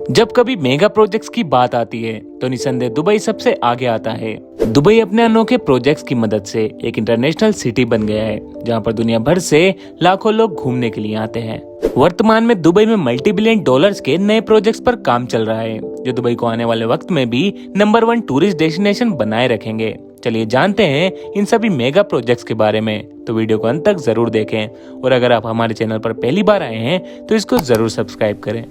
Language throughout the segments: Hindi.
जब कभी मेगा प्रोजेक्ट्स की बात आती है तो निसंदेह दुबई सबसे आगे आता है। दुबई अपने अनोखे प्रोजेक्ट्स की मदद से एक इंटरनेशनल सिटी बन गया है, जहां पर दुनिया भर से लाखों लोग घूमने के लिए आते हैं। वर्तमान में दुबई में मल्टी बिलियन डॉलर्स के नए प्रोजेक्ट्स पर काम चल रहा है, जो दुबई को आने वाले वक्त में भी नंबर 1 टूरिस्ट डेस्टिनेशन बनाए रखेंगे। चलिए जानते हैं इन सभी मेगा प्रोजेक्ट्स के बारे में, तो वीडियो को अंत तक जरूर देखें। और अगर आप हमारे चैनल पर पहली बार आए हैं तो इसको जरूर सब्सक्राइब करें।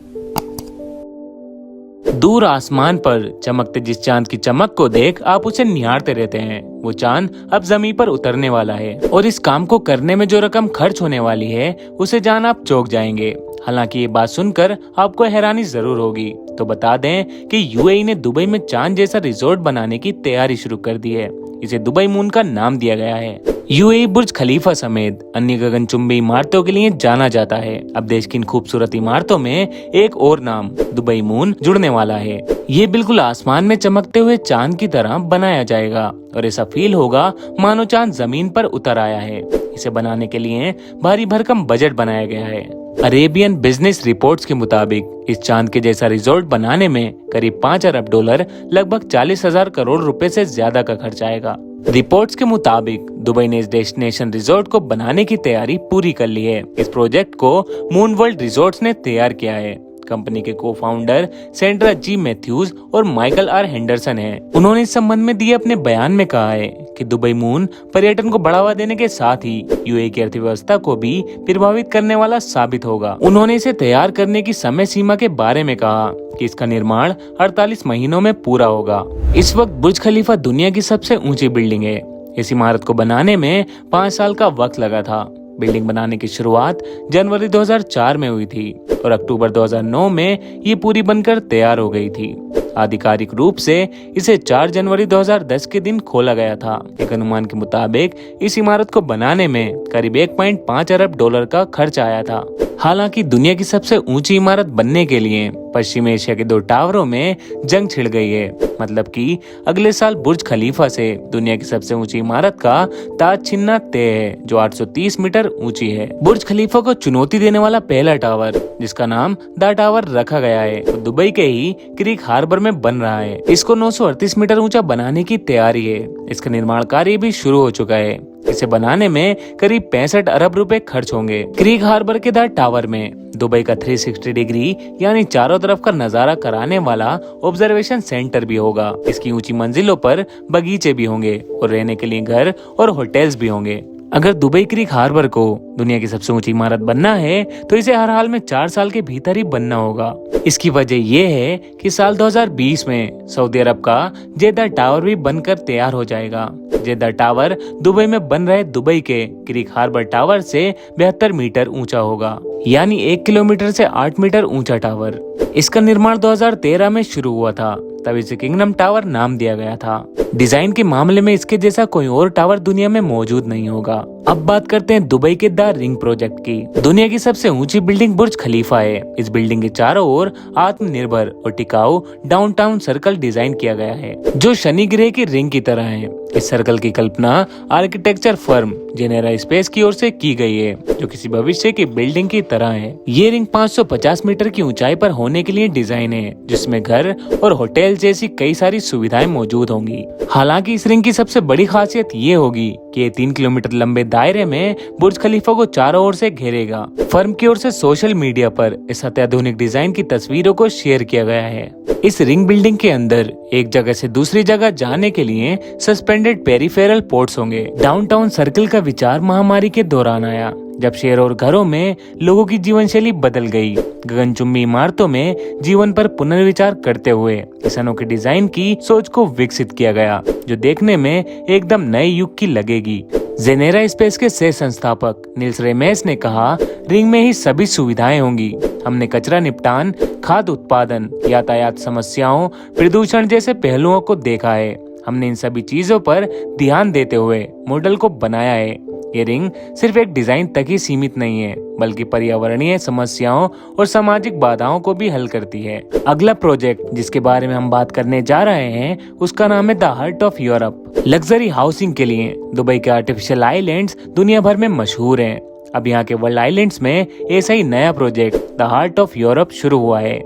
दूर आसमान पर चमकते जिस चांद की चमक को देख आप उसे निहारते रहते हैं, वो चांद अब जमीन पर उतरने वाला है और इस काम को करने में जो रकम खर्च होने वाली है उसे जान आप चौंक जाएंगे। हालांकि ये बात सुनकर आपको हैरानी जरूर होगी, तो बता दें कि यूएई ने दुबई में चांद जैसा रिजॉर्ट बनाने की तैयारी शुरू कर दी है। इसे दुबई मून का नाम दिया गया है। यूएई बुर्ज खलीफा समेत अन्य गगनचुंबी इमारतों के लिए जाना जाता है। अब देश की इन खूबसूरत इमारतों में एक और नाम दुबई मून जुड़ने वाला है। ये बिल्कुल आसमान में चमकते हुए चांद की तरह बनाया जाएगा और ऐसा फील होगा मानो चांद जमीन पर उतर आया है। इसे बनाने के लिए भारी भरकम बजट बनाया गया है। अरेबियन बिजनेस रिपोर्ट्स के मुताबिक इस चांद के जैसा रिजॉर्ट बनाने में करीब 5 अरब डॉलर लगभग 40,000 करोड़ रुपए से ज्यादा का खर्च आएगा। रिपोर्ट्स के मुताबिक दुबई ने इस डेस्टिनेशन रिजॉर्ट को बनाने की तैयारी पूरी कर ली है। इस प्रोजेक्ट को मून वर्ल्ड रिजॉर्ट्स ने तैयार किया है। कंपनी के को फाउंडर सेंड्रा जी मैथ्यूज और माइकल आर हेंडरसन हैं। उन्होंने इस संबंध में दिए अपने बयान में कहा है कि दुबई मून पर्यटन को बढ़ावा देने के साथ ही यूएई की अर्थव्यवस्था को भी प्रभावित करने वाला साबित होगा। उन्होंने इसे तैयार करने की समय सीमा के बारे में कहा कि इसका निर्माण 48 महीनों में पूरा होगा। इस वक्त बुर्ज खलीफा दुनिया की सबसे ऊंची बिल्डिंग है। इस इमारत को बनाने में 5 साल का वक्त लगा था। बिल्डिंग बनाने की शुरुआत जनवरी 2004 में हुई थी और अक्टूबर 2009 में ये पूरी बनकर तैयार हो गई थी। आधिकारिक रूप से इसे 4 जनवरी 2010 के दिन खोला गया था। एक अनुमान के मुताबिक इस इमारत को बनाने में करीब 1.5 अरब डॉलर का खर्च आया था। हालांकि दुनिया की सबसे ऊंची इमारत बनने के लिए पश्चिम एशिया के 2 टावरों में जंग छिड़ गई है। मतलब कि अगले साल बुर्ज खलीफा से दुनिया की सबसे ऊंची इमारत का ताज छीनना तय है, जो 830 मीटर ऊंची है। बुर्ज खलीफा को चुनौती देने वाला पहला टावर, जिसका नाम द टावर रखा गया है, तो दुबई के ही क्रीक हार्बर में बन रहा है। इसको 938 मीटर ऊंचा बनाने की तैयारी है। इसका निर्माण कार्य भी शुरू हो चुका है। इसे बनाने में करीब 65 अरब रुपए खर्च होंगे। क्रीक हार्बर के द टावर में दुबई का 360 डिग्री यानी चारों तरफ का नजारा कराने वाला ऑब्जर्वेशन सेंटर भी होगा। इसकी ऊंची मंजिलों पर बगीचे भी होंगे और रहने के लिए घर और होटल्स भी होंगे। अगर दुबई क्रीक हार्बर को दुनिया की सबसे ऊंची इमारत बनना है तो इसे हर हाल में 4 साल के भीतर ही बनना होगा। इसकी वजह ये है कि साल 2020 में सऊदी अरब का जेद्दा टावर भी बनकर तैयार हो जाएगा। जेद्दा टावर दुबई में बन रहे दुबई के क्रीक हार्बर टावर से 72 मीटर ऊंचा होगा, यानी 1 किलोमीटर से 8 मीटर ऊंचा टावर। इसका निर्माण 2013 में शुरू हुआ था, तब इसे किंगडम टावर नाम दिया गया था। डिजाइन के मामले में इसके जैसा कोई और टावर दुनिया में मौजूद नहीं होगा। अब बात करते हैं दुबई के द रिंग प्रोजेक्ट की। दुनिया की सबसे ऊंची बिल्डिंग बुर्ज खलीफा है। इस बिल्डिंग के चारों ओर आत्मनिर्भर और टिकाऊ डाउनटाउन सर्कल डिजाइन किया गया है, जो शनि ग्रह की रिंग की तरह है। इस सर्कल की कल्पना आर्किटेक्चर फर्म जेनेरा स्पेस की ओर से की गई है, जो किसी भविष्य की बिल्डिंग की तरह है। ये रिंग 550 मीटर की ऊंचाई पर होने के लिए डिजाइन है, जिसमें घर और होटल जैसी कई सारी सुविधाएं मौजूद होंगी। हालांकि इस रिंग की सबसे बड़ी खासियत ये होगी कि ये 3 किलोमीटर लंबे दायरे में बुर्ज खलीफा को चारों ओर से घेरेगा। फर्म की ओर से सोशल मीडिया पर इस अत्याधुनिक डिजाइन की तस्वीरों को शेयर किया गया है। इस रिंग बिल्डिंग के अंदर एक जगह से दूसरी जगह जाने के लिए सस्पेंडेड पेरिफेरल पोर्ट्स होंगे। डाउनटाउन सर्कल का विचार महामारी के दौरान आया, जब शहर और घरों में लोगों की जीवन शैली बदल गई। गगनचुंबी इमारतों में जीवन पर पुनर्विचार करते हुए इस अनोखे डिजाइन की सोच को विकसित किया गया, जो देखने में एकदम नए युग की लगेगी। जेनेरा स्पेस के सह संस्थापक निल्स रेमेस ने कहा, रिंग में ही सभी सुविधाएं होंगी। हमने कचरा निपटान, खाद्य उत्पादन, यातायात समस्याओं, प्रदूषण जैसे पहलुओं को देखा है। हमने इन सभी चीजों पर ध्यान देते हुए मॉडल को बनाया है। ये रिंग सिर्फ एक डिजाइन तक ही सीमित नहीं है, बल्कि पर्यावरणीय समस्याओं और सामाजिक बाधाओं को भी हल करती है। अगला प्रोजेक्ट जिसके बारे में हम बात करने जा रहे हैं, उसका नाम है the heart of Europe. Luxury housing के लिए दुबई के आर्टिफिशियल आइलैंड्स दुनिया भर में मशहूर हैं। अब यहाँ के वर्ल्ड आइलैंड्स में ऐसा ही नया project the heart of Europe शुरू हुआ है।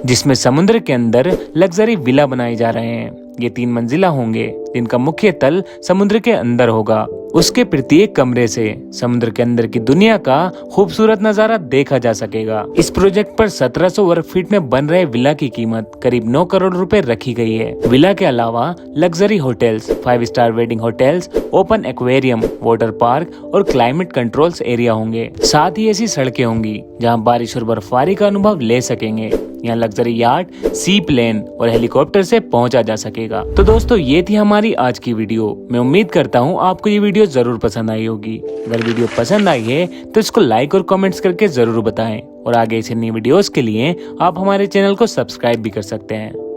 जिसमें समुद्र के अंदर लग्जरी विला बनाए जा रहे हैं। ये 3 मंजिला होंगे जिनका मुख्य तल समुद्र के अंदर होगा। उसके प्रत्येक कमरे से समुद्र के अंदर की दुनिया का खूबसूरत नजारा देखा जा सकेगा। इस प्रोजेक्ट पर 1700 वर्ग फीट में बन रहे विला की कीमत करीब 9 करोड़ रुपए रखी गई है। विला के अलावा luxury hotels, 5 star wedding hotels, open aquarium, water park और क्लाइमेट कंट्रोल्स एरिया होंगे। साथ ही ऐसी सड़कें होंगी जहां बारिश और बर्फबारी का अनुभव ले सकेंगे। यहाँ लग्जरी यार्ड, सी प्लेन और हेलीकॉप्टर से पहुंचा जा सकेगा। तो दोस्तों ये थी हमारी आज की वीडियो। मैं उम्मीद करता हूँ आपको ये वीडियो जरूर पसंद आई होगी। अगर वीडियो पसंद आई है तो इसको लाइक और कमेंट्स करके जरूर बताएं। और आगे ऐसे नई वीडियोस के लिए आप हमारे चैनल को सब्सक्राइब भी कर सकते हैं।